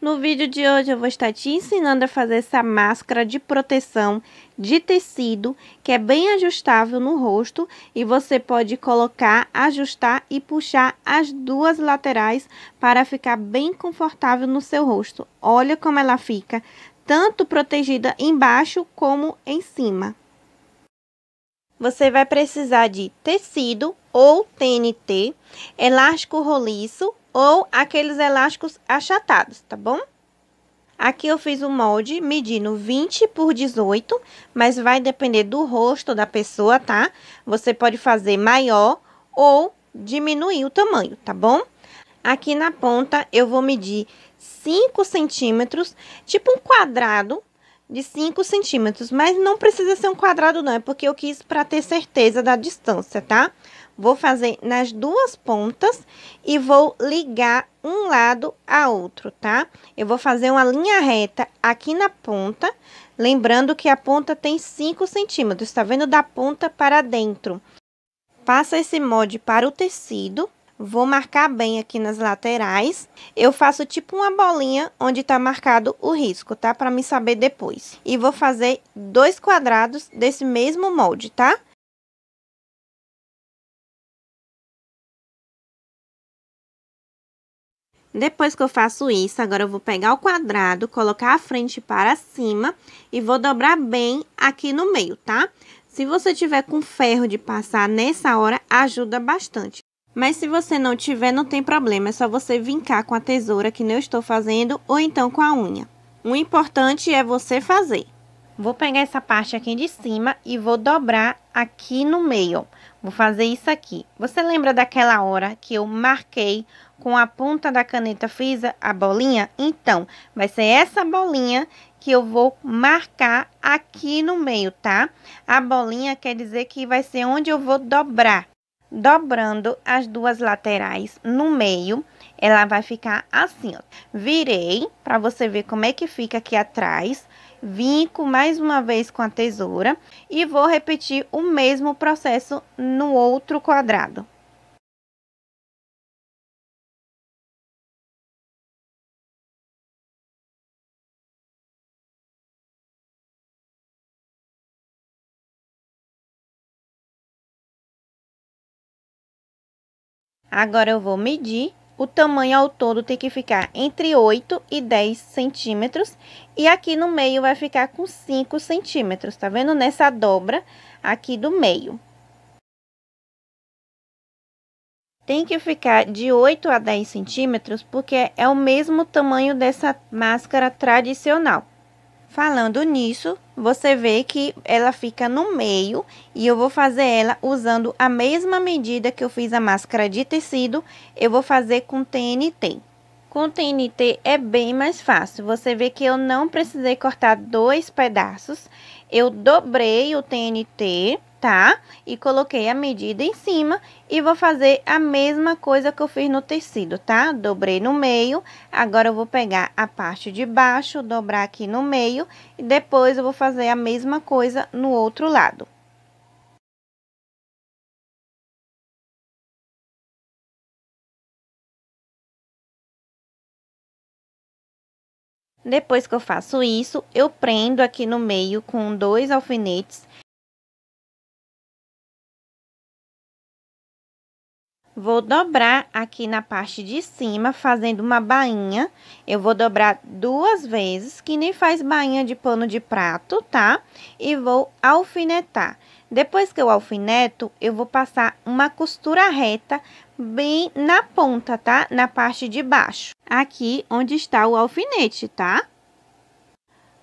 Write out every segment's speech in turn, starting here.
No vídeo de hoje eu vou estar te ensinando a fazer essa máscara de proteção de tecido, que é bem ajustável no rosto e você pode colocar, ajustar e puxar as duas laterais para ficar bem confortável no seu rosto. Olha como ela fica, tanto protegida embaixo como em cima. Você vai precisar de tecido ou TNT, elástico roliço ou aqueles elásticos achatados, tá bom? Aqui eu fiz o molde medindo 20 por 18, mas vai depender do rosto da pessoa, tá? Você pode fazer maior ou diminuir o tamanho, tá bom? Aqui na ponta eu vou medir 5 centímetros, tipo um quadrado de 5 centímetros, mas não precisa ser um quadrado não, é porque eu quis para ter certeza da distância, tá? Vou fazer nas duas pontas e vou ligar um lado a outro, tá? Eu vou fazer uma linha reta aqui na ponta, lembrando que a ponta tem 5 centímetros, tá vendo? Da ponta para dentro. Passa esse molde para o tecido. Vou marcar bem aqui nas laterais. Eu faço tipo uma bolinha onde tá marcado o risco, tá? Para me saber depois. E vou fazer 2 quadrados desse mesmo molde, tá? Depois que eu faço isso, agora eu vou pegar o quadrado, colocar a frente para cima e vou dobrar bem aqui no meio, tá? Se você tiver com ferro de passar nessa hora, ajuda bastante. Mas se você não tiver, não tem problema, é só você vincar com a tesoura, que nem eu estou fazendo, ou então com a unha. O importante é você fazer. Vou pegar essa parte aqui de cima e vou dobrar aqui no meio. Vou fazer isso aqui. Você lembra daquela hora que eu marquei com a ponta da caneta, fiz a bolinha? Então, vai ser essa bolinha que eu vou marcar aqui no meio, tá? A bolinha quer dizer que vai ser onde eu vou dobrar. Dobrando as duas laterais no meio, ela vai ficar assim, ó. Virei, para você ver como é que fica aqui atrás. Vinco mais uma vez com a tesoura e vou repetir o mesmo processo no outro quadrado. Agora eu vou medir. O tamanho ao todo tem que ficar entre 8 e 10 centímetros. E aqui no meio vai ficar com 5 centímetros, tá vendo? Nessa dobra aqui do meio. Tem que ficar de 8 a 10 centímetros, porque é o mesmo tamanho dessa máscara tradicional. Falando nisso, você vê que ela fica no meio e eu vou fazer ela usando a mesma medida que eu fiz a máscara de tecido, eu vou fazer com TNT. Com TNT é bem mais fácil, você vê que eu não precisei cortar 2 pedaços, eu dobrei o TNT, tá? E coloquei a medida em cima e vou fazer a mesma coisa que eu fiz no tecido, tá? Dobrei no meio, agora eu vou pegar a parte de baixo, dobrar aqui no meio e depois eu vou fazer a mesma coisa no outro lado. Depois que eu faço isso, eu prendo aqui no meio com 2 alfinetes. Vou dobrar aqui na parte de cima, fazendo uma bainha. Eu vou dobrar 2 vezes, que nem faz bainha de pano de prato, tá? E vou alfinetar. Depois que eu alfineto, eu vou passar uma costura reta bem na ponta, tá? Na parte de baixo. Aqui onde está o alfinete, tá?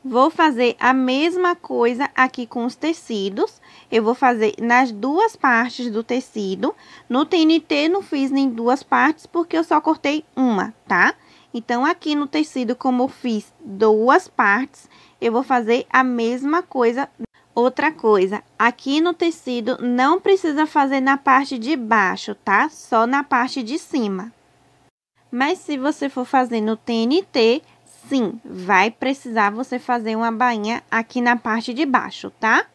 Vou fazer a mesma coisa aqui com os tecidos. Eu vou fazer nas duas partes do tecido. No TNT não fiz nem 2 partes porque eu só cortei uma, tá? Então, aqui no tecido, como eu fiz 2 partes, eu vou fazer a mesma coisa. Outra coisa, aqui no tecido não precisa fazer na parte de baixo, tá? Só na parte de cima. Mas se você for fazer no TNT, sim, vai precisar você fazer uma bainha aqui na parte de baixo, tá?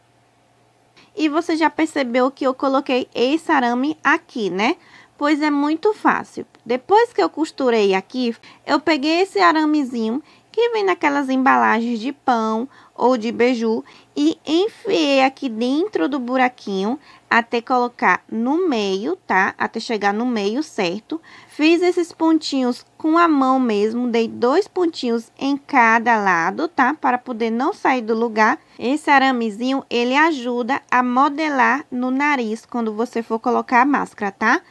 E você já percebeu que eu coloquei esse arame aqui, né? Pois é muito fácil. Depois que eu costurei aqui, eu peguei esse aramezinho que vem naquelas embalagens de pão ou de beiju e enfiei aqui dentro do buraquinho até colocar no meio, tá? Até chegar no meio, certo? Fiz esses pontinhos com a mão mesmo, dei 2 pontinhos em cada lado, tá? Para poder não sair do lugar. Esse aramezinho, ele ajuda a modelar no nariz quando você for colocar a máscara, tá?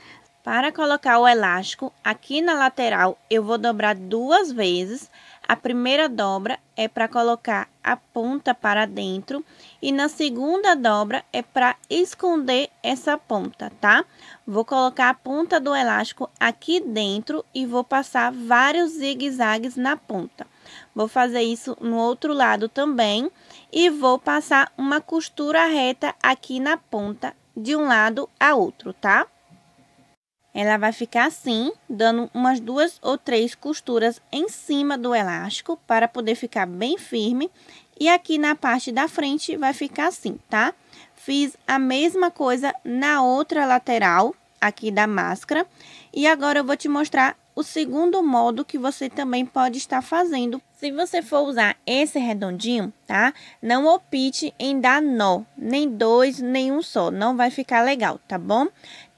Para colocar o elástico, aqui na lateral, eu vou dobrar 2 vezes. A primeira dobra é para colocar a ponta para dentro e na segunda dobra é para esconder essa ponta, tá? Vou colocar a ponta do elástico aqui dentro e vou passar vários zigue-zagues na ponta. Vou fazer isso no outro lado também e vou passar uma costura reta aqui na ponta de um lado a outro, tá? Ela vai ficar assim, dando umas 2 ou 3 costuras em cima do elástico, para poder ficar bem firme. E aqui na parte da frente vai ficar assim, tá? Fiz a mesma coisa na outra lateral, aqui da máscara. E agora eu vou te mostrar o segundo modo que você também pode estar fazendo. Se você for usar esse redondinho, tá? Não opte em dar nó, nem 2, nem um só. Não vai ficar legal, tá bom?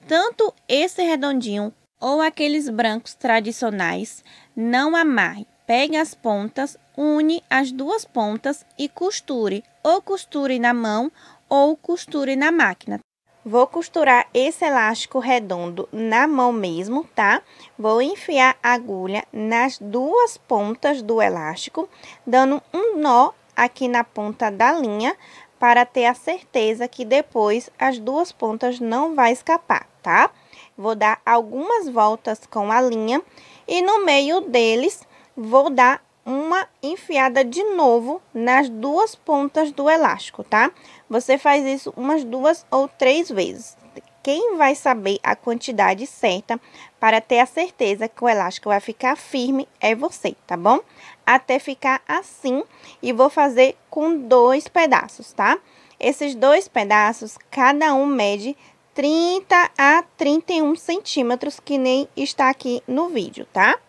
Tanto esse redondinho ou aqueles brancos tradicionais, não amarre. Pegue as pontas, une as 2 pontas e costure. Ou costure na mão ou costure na máquina. Vou costurar esse elástico redondo na mão mesmo, tá? Vou enfiar a agulha nas 2 pontas do elástico, dando um nó aqui na ponta da linha, para ter a certeza que depois as 2 pontas não vai escapar, tá? Vou dar algumas voltas com a linha e no meio deles vou dar uma enfiada de novo nas 2 pontas do elástico, tá? Você faz isso umas 2 ou 3 vezes. Quem vai saber a quantidade certa para ter a certeza que o elástico vai ficar firme é você, tá bom? Até ficar assim, e vou fazer com 2 pedaços, tá? Esses 2 pedaços, cada um mede 30 a 31 centímetros, que nem está aqui no vídeo, tá?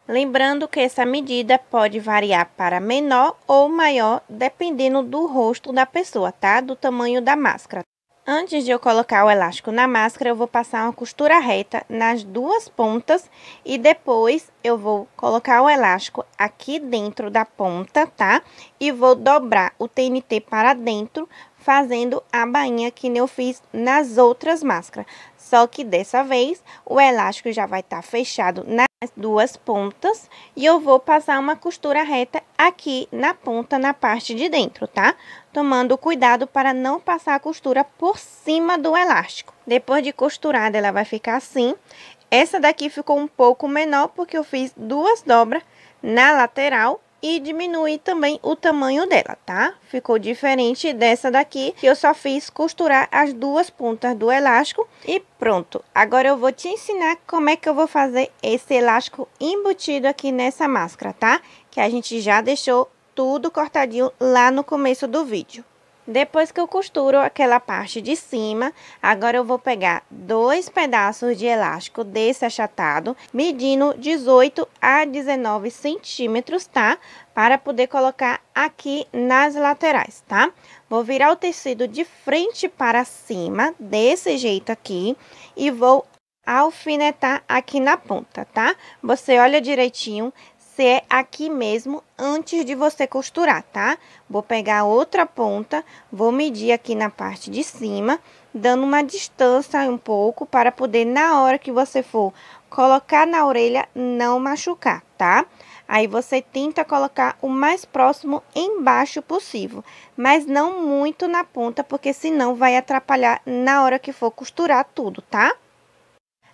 Lembrando que essa medida pode variar para menor ou maior, dependendo do rosto da pessoa, tá? Do tamanho da máscara. Antes de eu colocar o elástico na máscara, eu vou passar uma costura reta nas 2 pontas e depois eu vou colocar o elástico aqui dentro da ponta, tá? E vou dobrar o TNT para dentro, fazendo a bainha que eu fiz nas outras máscaras. Só que dessa vez o elástico já vai estar fechado nas 2 pontas e eu vou passar uma costura reta aqui na ponta, na parte de dentro, tá? Tomando cuidado para não passar a costura por cima do elástico. Depois de costurada, ela vai ficar assim. Essa daqui ficou um pouco menor porque eu fiz 2 dobras na lateral e diminui também o tamanho dela, tá? Ficou diferente dessa daqui, que eu só fiz costurar as 2 pontas do elástico e pronto. Agora eu vou te ensinar como é que eu vou fazer esse elástico embutido aqui nessa máscara, tá? Que a gente já deixou tudo cortadinho lá no começo do vídeo. Depois que eu costuro aquela parte de cima, agora eu vou pegar 2 pedaços de elástico desse achatado, medindo 18 a 19 centímetros, tá? Para poder colocar aqui nas laterais, tá? Vou virar o tecido de frente para cima, desse jeito aqui, e vou alfinetar aqui na ponta, tá? Você olha direitinho se é aqui mesmo antes de você costurar, tá? Vou pegar outra ponta, vou medir aqui na parte de cima, dando uma distância um pouco para poder, na hora que você for colocar na orelha, não machucar, tá? Aí você tenta colocar o mais próximo embaixo possível, mas não muito na ponta, porque senão vai atrapalhar na hora que for costurar tudo, tá?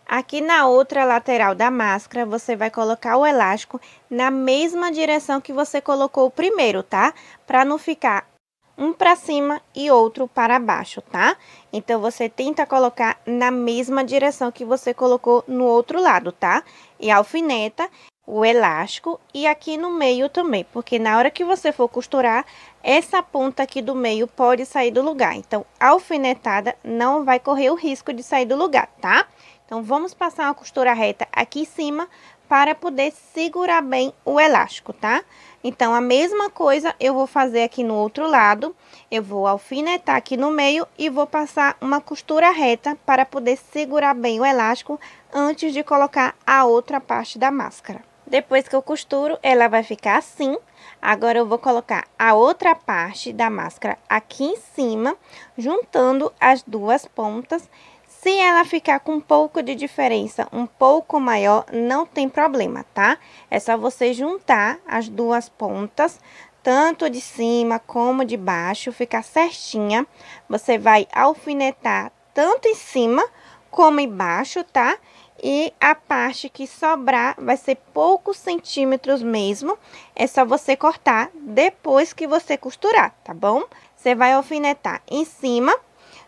Aqui na outra lateral da máscara, você vai colocar o elástico na mesma direção que você colocou o primeiro, tá? Para não ficar um para cima e outro para baixo, tá? Então, você tenta colocar na mesma direção que você colocou no outro lado, tá? E alfineta o elástico e aqui no meio também, porque na hora que você for costurar, essa ponta aqui do meio pode sair do lugar. Então, a alfinetada não vai correr o risco de sair do lugar, tá? Então, vamos passar uma costura reta aqui em cima para poder segurar bem o elástico, tá? Então, a mesma coisa eu vou fazer aqui no outro lado. Eu vou alfinetar aqui no meio e vou passar uma costura reta para poder segurar bem o elástico antes de colocar a outra parte da máscara. Depois que eu costuro, ela vai ficar assim. Agora, eu vou colocar a outra parte da máscara aqui em cima, juntando as duas pontas. Se ela ficar com um pouco de diferença, um pouco maior, não tem problema, tá? É só você juntar as duas pontas, tanto de cima como de baixo, ficar certinha. Você vai alfinetar tanto em cima como embaixo, tá? E a parte que sobrar vai ser poucos centímetros mesmo. É só você cortar depois que você costurar, tá bom? Você vai alfinetar em cima,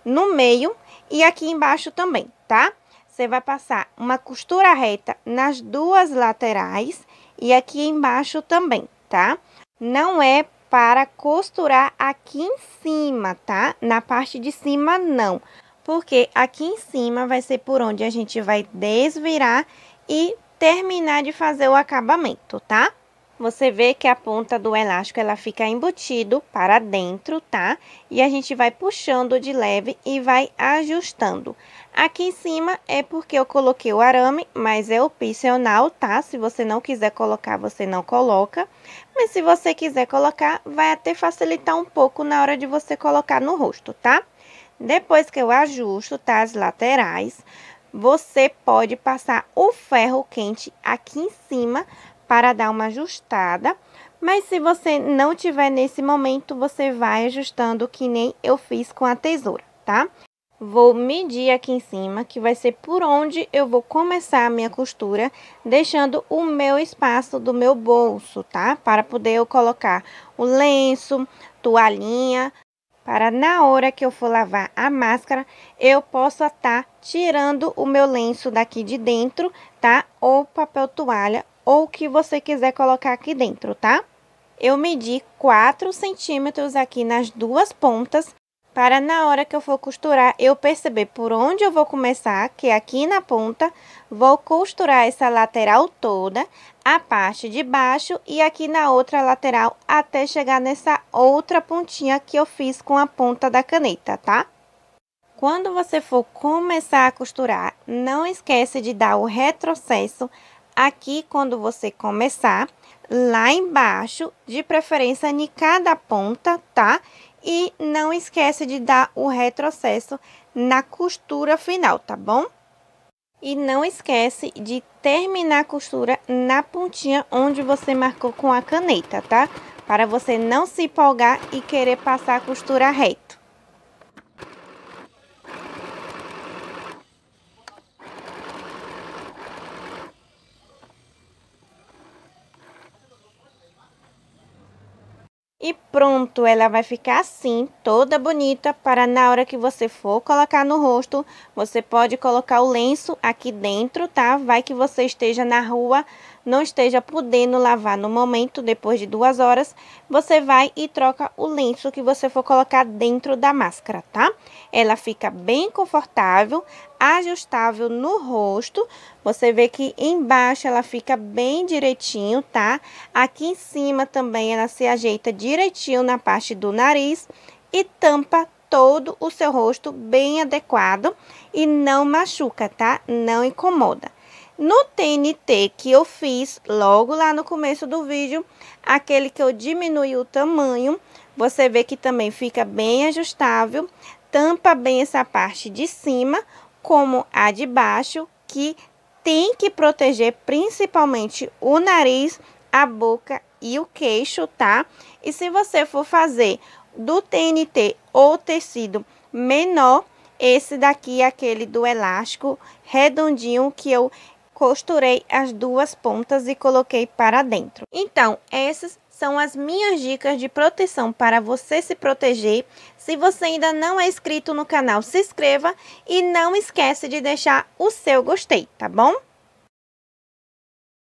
no meio e aqui embaixo também, tá? Você vai passar uma costura reta nas duas laterais e aqui embaixo também, tá? Não é para costurar aqui em cima, tá? Na parte de cima, não. Porque aqui em cima vai ser por onde a gente vai desvirar e terminar de fazer o acabamento, tá? Você vê que a ponta do elástico, ela fica embutido para dentro, tá? E a gente vai puxando de leve e vai ajustando. Aqui em cima é porque eu coloquei o arame, mas é opcional, tá? Se você não quiser colocar, você não coloca. Mas se você quiser colocar, vai até facilitar um pouco na hora de você colocar no rosto, tá? Depois que eu ajusto, tá? As laterais, você pode passar o ferro quente aqui em cima para dar uma ajustada, mas se você não tiver nesse momento, você vai ajustando que nem eu fiz com a tesoura, tá? Vou medir aqui em cima, que vai ser por onde eu vou começar a minha costura, deixando o meu espaço do meu bolso, tá? Para poder eu colocar o lenço, toalhinha, para na hora que eu for lavar a máscara, eu possa estar tirando o meu lenço daqui de dentro, tá? Ou papel toalha, ou o que você quiser colocar aqui dentro, tá? Eu medi 4 centímetros aqui nas duas pontas, para na hora que eu for costurar, eu perceber por onde eu vou começar, que é aqui na ponta, vou costurar essa lateral toda, a parte de baixo e aqui na outra lateral, até chegar nessa outra pontinha que eu fiz com a ponta da caneta, tá? Quando você for começar a costurar, não esquece de dar o retrocesso aqui quando você começar, lá embaixo, de preferência em cada ponta, tá? E não esquece de dar o retrocesso na costura final, tá bom? E não esquece de terminar a costura na pontinha onde você marcou com a caneta, tá? Para você não se empolgar e querer passar a costura reto. E pronto, ela vai ficar assim, toda bonita, para na hora que você for colocar no rosto, você pode colocar o lenço aqui dentro, tá? Vai que você esteja na rua, não esteja podendo lavar no momento, depois de 2 horas, você vai e troca o lenço que você for colocar dentro da máscara, tá? Ela fica bem confortável, ajustável no rosto. Você vê que embaixo ela fica bem direitinho, tá? Aqui em cima também ela se ajeita direitinho na parte do nariz e tampa todo o seu rosto bem adequado e não machuca, tá? Não incomoda. No TNT que eu fiz logo lá no começo do vídeo, aquele que eu diminui o tamanho, você vê que também fica bem ajustável, tampa bem essa parte de cima, como a de baixo, que tem que proteger principalmente o nariz, a boca e o queixo, tá? E se você for fazer do TNT ou tecido menor, esse daqui é aquele do elástico redondinho que eu costurei as duas pontas e coloquei para dentro. Então, essas são as minhas dicas de proteção para você se proteger. Se você ainda não é inscrito no canal, se inscreva e não esquece de deixar o seu gostei, tá bom?